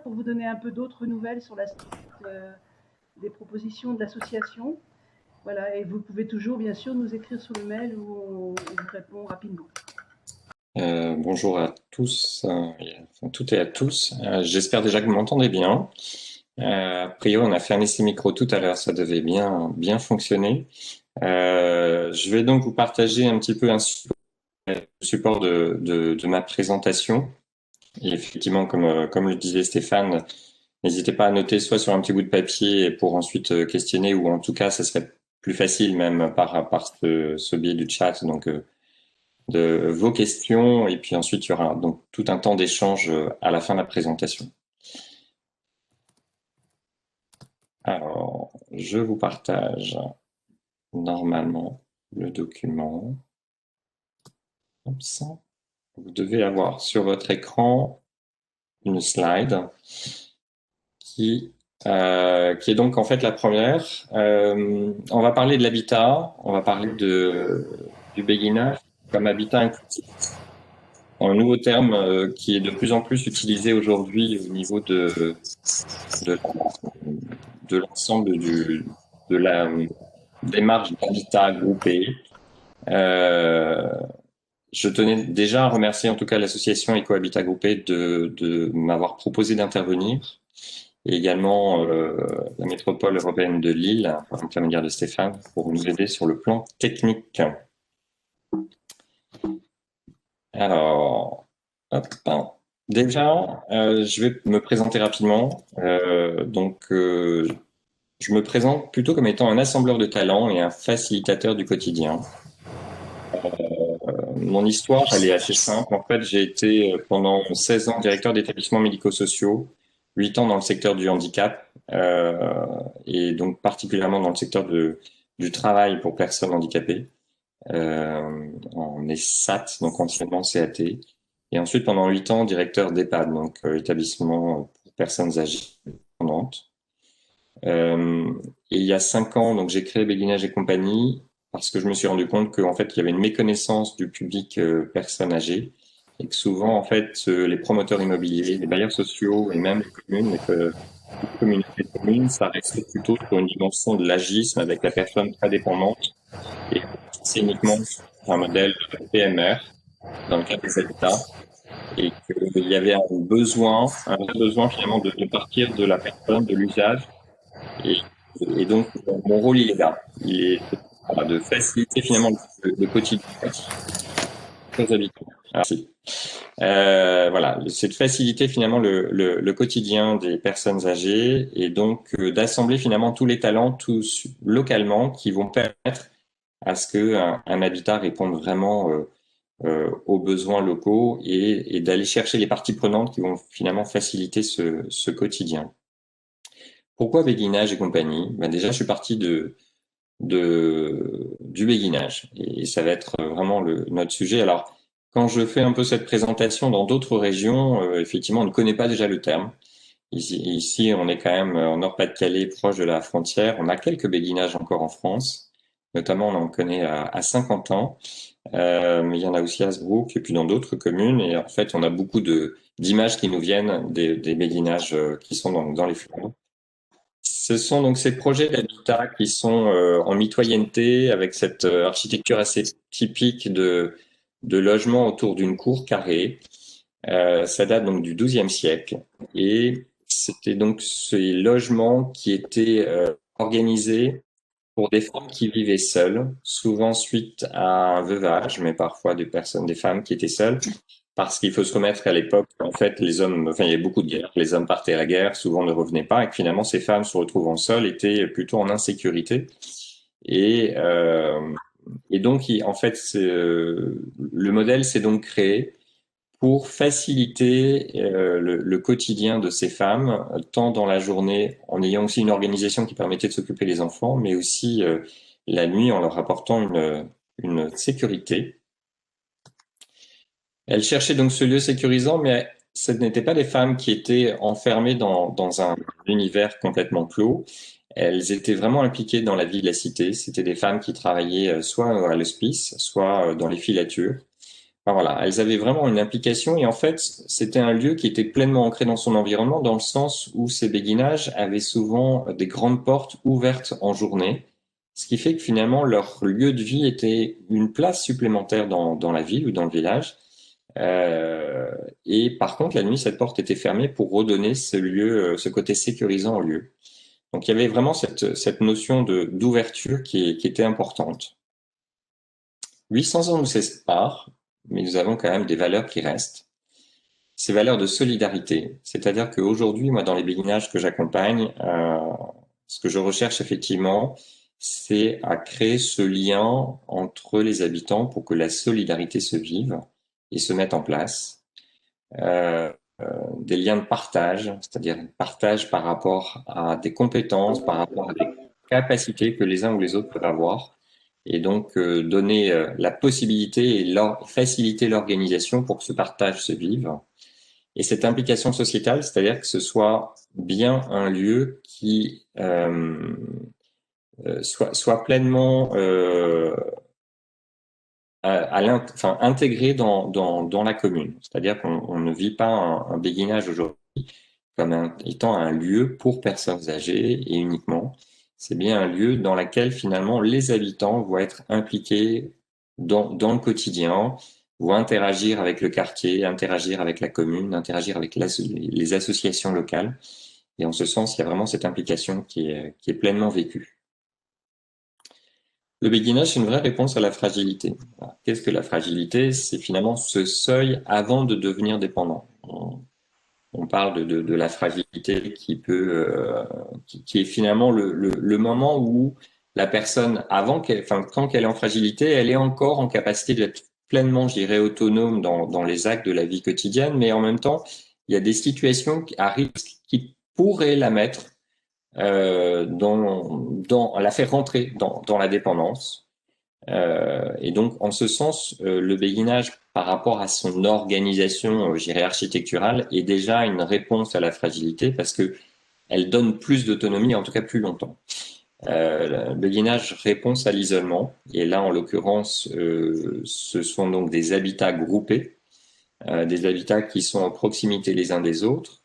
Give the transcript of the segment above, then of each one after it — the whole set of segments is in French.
commentaires pour vous donner un peu d'autres nouvelles sur la suite des propositions de l'association. Voilà, et vous pouvez toujours, bien sûr, nous écrire sur le mail où on vous répond rapidement. Bonjour à tous, enfin, toutes et à tous. J'espère déjà que vous m'entendez bien. A priori, on a fermé ces micros tout à l'heure, ça devait bien fonctionner. Je vais donc vous partager un petit peu un support de ma présentation. Et effectivement, comme le disait Stéphane, n'hésitez pas à noter soit sur un petit bout de papier pour ensuite questionner, ou en tout cas, ça serait plus facile même par ce biais du chat. Donc, de vos questions, et puis ensuite il y aura donc tout un temps d'échange à la fin de la présentation. Alors, je vous partage normalement le document. Oups. Vous devez avoir sur votre écran une slide qui est donc en fait la première. On va parler de l'habitat, on va parler du béguinage comme habitat inclusif. Un nouveau terme qui est de plus en plus utilisé aujourd'hui au niveau de l'ensemble de la démarche d'habitat groupé. Je tenais déjà à remercier en tout cas l'association Ecohabitat Groupé de m'avoir proposé d'intervenir, et également la métropole européenne de Lille, par l'intermédiaire de Stéphane, pour nous aider sur le plan technique. Alors, hop, déjà, je vais me présenter rapidement. Je me présente plutôt comme étant un assembleur de talents et un facilitateur du quotidien. Mon histoire, elle est assez simple. En fait, j'ai été pendant 16 ans directeur d'établissements médico-sociaux, 8 ans dans le secteur du handicap, et donc particulièrement dans le secteur du travail pour personnes handicapées, en ESAT, donc anciennement CAT. Et ensuite, pendant 8 ans, directeur d'EHPAD, donc établissement pour personnes âgées dépendantes. Et il y a 5 ans, donc j'ai créé Béguinage et compagnie parce que je me suis rendu compte qu'en fait, il y avait une méconnaissance du public personnes âgées, et que souvent, en fait, les promoteurs immobiliers, les bailleurs sociaux et même les communes, les communautés de communes, ça restait plutôt sur une dimension de l'agisme avec la personne très dépendante, et c'est uniquement un modèle PMR dans le cadre des habitats, et qu'il y avait un vrai besoin finalement de partir de la personne, de l'usage. Et donc, mon rôle, il est là. Il est voilà, de faciliter finalement le quotidien aux habitants. Merci. Voilà, c'est de faciliter finalement le quotidien des personnes âgées, et donc d'assembler finalement tous les talents, tous localement, qui vont permettre à ce qu'un habitat réponde vraiment aux besoins locaux, et d'aller chercher les parties prenantes qui vont finalement faciliter ce quotidien. Pourquoi béguinage et compagnie? Ben déjà, je suis parti du béguinage, et ça va être vraiment notre sujet. Alors, quand je fais un peu cette présentation dans d'autres régions, effectivement, on ne connaît pas déjà le terme. Ici, on est quand même en Nord-Pas-de-Calais, proche de la frontière. On a quelques béguinages encore en France, notamment on en connaît à Saint-Quentin, mais il y en a aussi à Hasbrook et puis dans d'autres communes. Et en fait, on a beaucoup d'images qui nous viennent des béguinages qui sont dans les Flandres. Ce sont donc ces projets d'habitat qui sont en mitoyenneté, avec cette architecture assez typique de logement autour d'une cour carrée. Ça date donc du XIIe siècle, et c'était donc ces logements qui étaient organisés pour des femmes qui vivaient seules, souvent suite à un veuvage, mais parfois des femmes qui étaient seules. Parce qu'il faut se remettre qu'à l'époque, en fait, les hommes, enfin, il y avait beaucoup de guerres. Les hommes partaient à la guerre, souvent ne revenaient pas, et que finalement, ces femmes se retrouvant seules étaient plutôt en insécurité. Et, euh, et donc, en fait, le modèle s'est donc créé pour faciliter le quotidien de ces femmes, tant dans la journée, en ayant aussi une organisation qui permettait de s'occuper des enfants, mais aussi la nuit, en leur apportant une sécurité. Elle cherchait donc ce lieu sécurisant, mais ce n'étaient pas des femmes qui étaient enfermées dans un univers complètement clos. Elles étaient vraiment impliquées dans la vie de la cité. C'était des femmes qui travaillaient soit à l'hospice, soit dans les filatures, Enfin, voilà, elles avaient vraiment une implication et en fait, c'était un lieu qui était pleinement ancré dans son environnement dans le sens où ces béguinages avaient souvent des grandes portes ouvertes en journée, ce qui fait que finalement leur lieu de vie était une place supplémentaire dans la ville ou dans le village. Euh, et par contre, la nuit, cette porte était fermée pour redonner ce lieu, ce côté sécurisant au lieu. Donc il y avait vraiment cette notion d'ouverture qui était importante. 800 ans nous séparent, mais nous avons quand même des valeurs qui restent. Ces valeurs de solidarité. C'est-à-dire qu'aujourd'hui, moi, dans les béguinages que j'accompagne, ce que je recherche effectivement, c'est à créer ce lien entre les habitants pour que la solidarité se vive et se mette en place. Euh, des liens de partage, c'est-à-dire partage par rapport à des compétences, par rapport à des capacités que les uns ou les autres peuvent avoir, et donc donner la possibilité et faciliter l'organisation pour que ce partage se vive. Et cette implication sociétale, c'est-à-dire que ce soit bien un lieu qui soit pleinement enfin, intégré dans la commune. C'est-à-dire qu'on ne vit pas un béguinage aujourd'hui comme étant un lieu pour personnes âgées et uniquement. C'est bien un lieu dans lequel finalement les habitants vont être impliqués dans le quotidien, vont interagir avec le quartier, interagir avec la commune, interagir avec les associations locales. Et en ce sens, il y a vraiment cette implication qui est pleinement vécue. Le béguinage, c'est une vraie réponse à la fragilité. Qu'est-ce que la fragilité? C'est finalement ce seuil avant de devenir dépendant. On parle de la fragilité qui peut, qui est finalement le moment où la personne, enfin, quand elle est en fragilité, elle est encore en capacité d'être pleinement, je dirais, autonome dans les actes de la vie quotidienne, mais en même temps, il y a des situations à risque qui pourraient la mettre la faire rentrer dans la dépendance. Et donc, en ce sens, le béguinage, par rapport à son organisation, je dirais, architecturale, est déjà une réponse à la fragilité parce que elle donne plus d'autonomie, en tout cas plus longtemps. Le béguinage répond à l'isolement, et là, en l'occurrence, ce sont donc des habitats groupés, des habitats qui sont en proximité les uns des autres.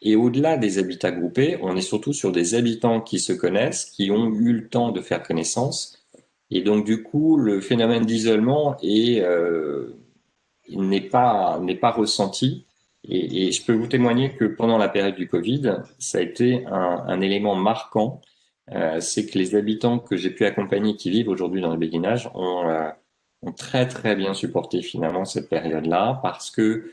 Et au-delà des habitats groupés, on est surtout sur des habitants qui se connaissent, qui ont eu le temps de faire connaissance, et donc, du coup, le phénomène d'isolement n'est pas ressenti. Et je peux vous témoigner que pendant la période du Covid, ça a été un élément marquant. C'est que les habitants que j'ai pu accompagner qui vivent aujourd'hui dans le béguinage ont très, très bien supporté finalement cette période-là parce que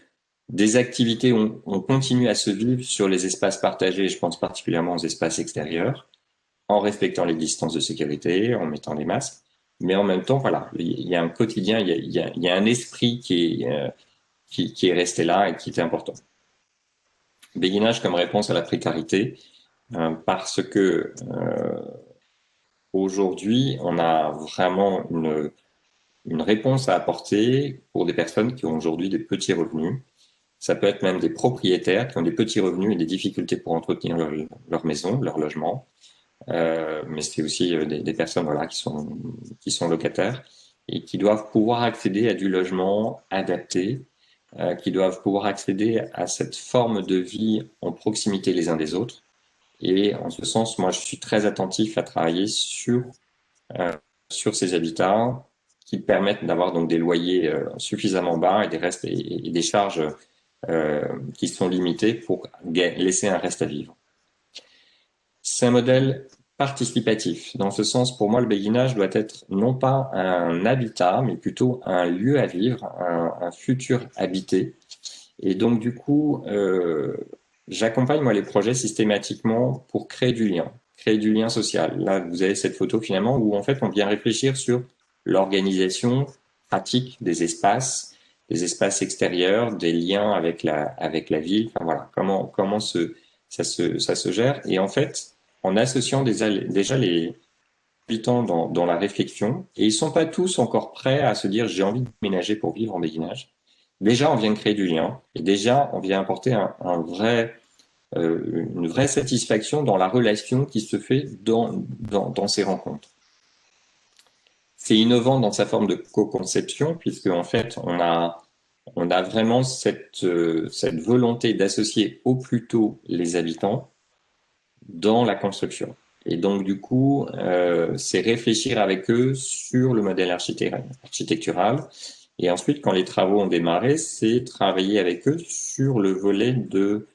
des activités ont continué à se vivre sur les espaces partagés. Je pense particulièrement aux espaces extérieurs en respectant les distances de sécurité, en mettant les masques. Mais en même temps, voilà, il y a un quotidien, il y a un esprit qui est resté là et qui était important. Béguinage comme réponse à la précarité, parce que aujourd'hui, on a vraiment une réponse à apporter pour des personnes qui ont aujourd'hui des petits revenus. Ça peut être même des propriétaires qui ont des petits revenus et des difficultés pour entretenir leur maison, leur logement. Mais c'est aussi des personnes voilà, qui sont locataires et qui doivent pouvoir accéder à du logement adapté, qui doivent pouvoir accéder à cette forme de vie en proximité les uns des autres. Et en ce sens, moi, je suis très attentif à travailler sur ces habitats qui permettent d'avoir donc des loyers suffisamment bas et des restes et des charges qui sont limitées pour laisser un reste à vivre. C'est un modèle participatif. Dans ce sens, pour moi, le béguinage doit être non pas un habitat, mais plutôt un lieu à vivre, un futur habité. Et donc, du coup, j'accompagne moi les projets systématiquement pour créer du lien social. Là, vous avez cette photo finalement où en fait on vient réfléchir sur l'organisation pratique des espaces extérieurs, des liens avec la ville. Enfin voilà, comment ça se gère. Et en fait, en associant déjà les habitants dans la réflexion, et ils sont pas tous encore prêts à se dire j'ai envie de ménager pour vivre en béguinage. Déjà, on vient de créer du lien, et déjà, on vient apporter une vraie satisfaction dans la relation qui se fait dans ces rencontres. c'est innovant dans sa forme de co-conception, puisque en fait, on a vraiment cette volonté d'associer au plus tôt les habitants dans la construction. Et donc, du coup, c'est réfléchir avec eux sur le modèle architectural. Et ensuite, quand les travaux ont démarré, c'est travailler avec eux sur le volet de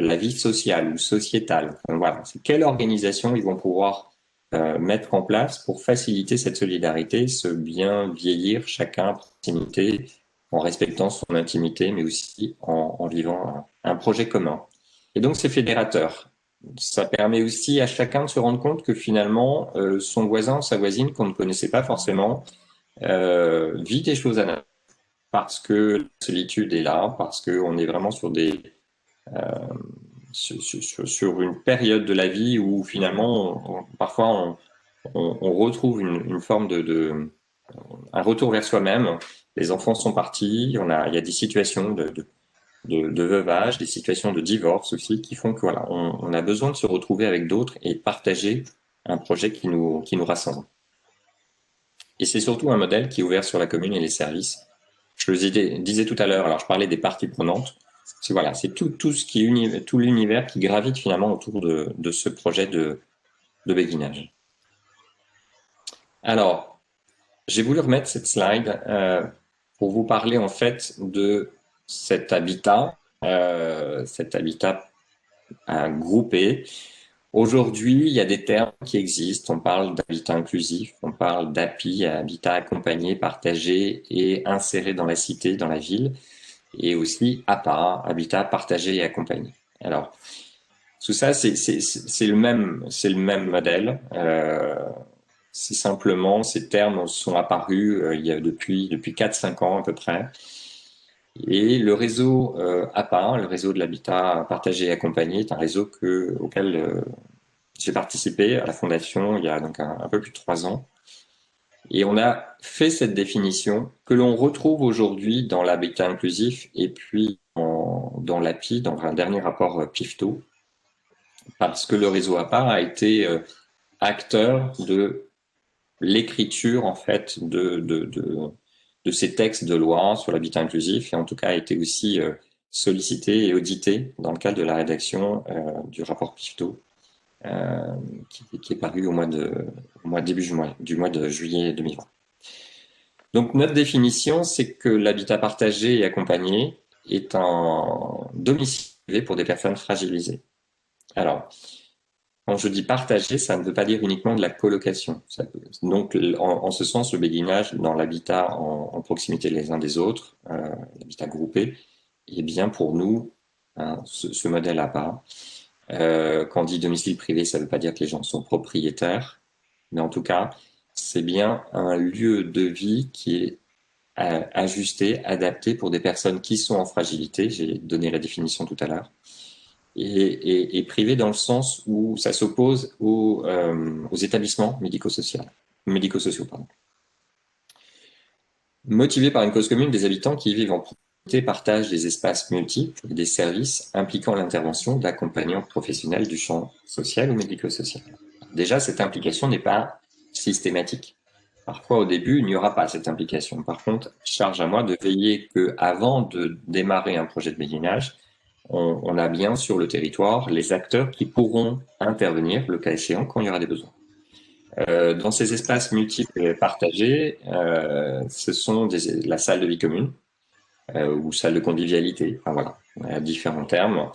la vie sociale ou sociétale. Donc, voilà, c'est quelle organisation ils vont pouvoir mettre en place pour faciliter cette solidarité, ce bien vieillir chacun à proximité, en respectant son intimité, mais aussi en vivant un projet commun. Et donc, c'est fédérateur. Ça permet aussi à chacun de se rendre compte que finalement, son voisin, sa voisine qu'on ne connaissait pas forcément, vit des choses à neuf parce que la solitude est là, parce qu'on est vraiment sur sur une période de la vie où finalement, parfois, on retrouve une forme un retour vers soi-même. Les enfants sont partis, il y a des situations de veuvage, des situations de divorce aussi, qui font que voilà, on a besoin de se retrouver avec d'autres et de partager un projet qui nous rassemble. Et c'est surtout un modèle qui est ouvert sur la commune et les services. Je le disais tout à l'heure, alors je parlais des parties prenantes. C'est voilà, c'est tout ce qui est tout l'univers qui gravite finalement autour de ce projet de béguinage. Alors, j'ai voulu remettre cette slide pour vous parler en fait de cet habitat groupé. Aujourd'hui, il y a des termes qui existent. On parle d'habitat inclusif, on parle d'API, habitat accompagné, partagé et inséré dans la cité, dans la ville, et aussi APA, habitat partagé et accompagné. Alors, tout ça, c'est le même modèle. C'est simplement, ces termes sont apparus il y a depuis 4-5 ans à peu près. Et le réseau APA, le réseau de l'habitat partagé et accompagné, est un réseau auquel j'ai participé à la fondation il y a donc un peu plus de 3 ans. Et on a fait cette définition que l'on retrouve aujourd'hui dans l'habitat inclusif et puis dans l'API, dans un dernier rapport PIFTO, parce que le réseau APA a été acteur de l'écriture en fait de ces textes de loi sur l'habitat inclusif et en tout cas a été aussi sollicité et audité dans le cadre de la rédaction du rapport PIFTO qui est paru début du mois de juillet 2020. Donc notre définition, c'est que l'habitat partagé et accompagné est un domicile pour des personnes fragilisées. Alors, quand je dis partagé, ça ne veut pas dire uniquement de la colocation. Donc, en ce sens, le béguinage dans l'habitat en proximité les uns des autres, l'habitat groupé, est bien pour nous ce modèle à part. Quand on dit domicile privé, ça ne veut pas dire que les gens sont propriétaires, mais en tout cas, c'est bien un lieu de vie qui est ajusté, adapté pour des personnes qui sont en fragilité. J'ai donné la définition tout à l'heure. Et privé dans le sens où ça s'oppose aux établissements médico-sociaux. Motivé par une cause commune, des habitants qui vivent en proximité partagent des espaces multiples et des services impliquant l'intervention d'accompagnants professionnels du champ social ou médico-social. Déjà, cette implication n'est pas systématique. Parfois, au début, il n'y aura pas cette implication. Par contre, charge à moi de veiller que, avant de démarrer un projet de béguinage, on a bien sur le territoire les acteurs qui pourront intervenir, le cas échéant, quand il y aura des besoins. Dans ces espaces multiples et partagés, ce sont la salle de vie commune ou salle de convivialité, enfin voilà, différents termes.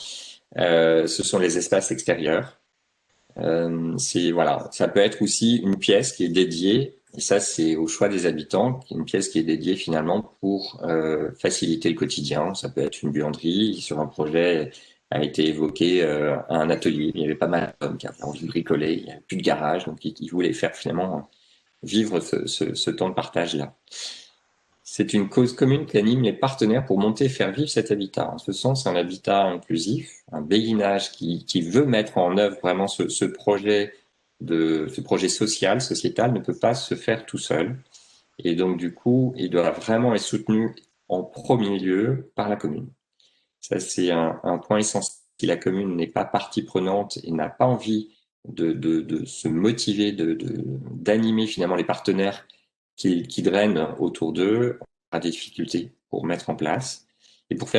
Ce sont les espaces extérieurs. Voilà, ça peut être aussi une pièce qui est dédiée, et ça c'est au choix des habitants, une pièce qui est dédiée finalement pour faciliter le quotidien. Ça peut être une buanderie. Sur un projet a été évoqué un atelier. Il y avait pas mal d'hommes qui avaient envie de bricoler, il n'y avait plus de garage, donc ils voulaient faire finalement vivre ce temps de partage-là. C'est une cause commune qui anime les partenaires pour monter et faire vivre cet habitat. En ce sens, un habitat inclusif, un béguinage qui veut mettre en œuvre vraiment ce projet social, sociétal, ne peut pas se faire tout seul. Et donc, du coup, il doit vraiment être soutenu en premier lieu par la commune. Ça, c'est un point essentiel. Si la commune n'est pas partie prenante et n'a pas envie de se motiver, d'animer finalement les partenaires qui drainent autour d'eux, on aura des difficultés pour mettre en place. Et pour faire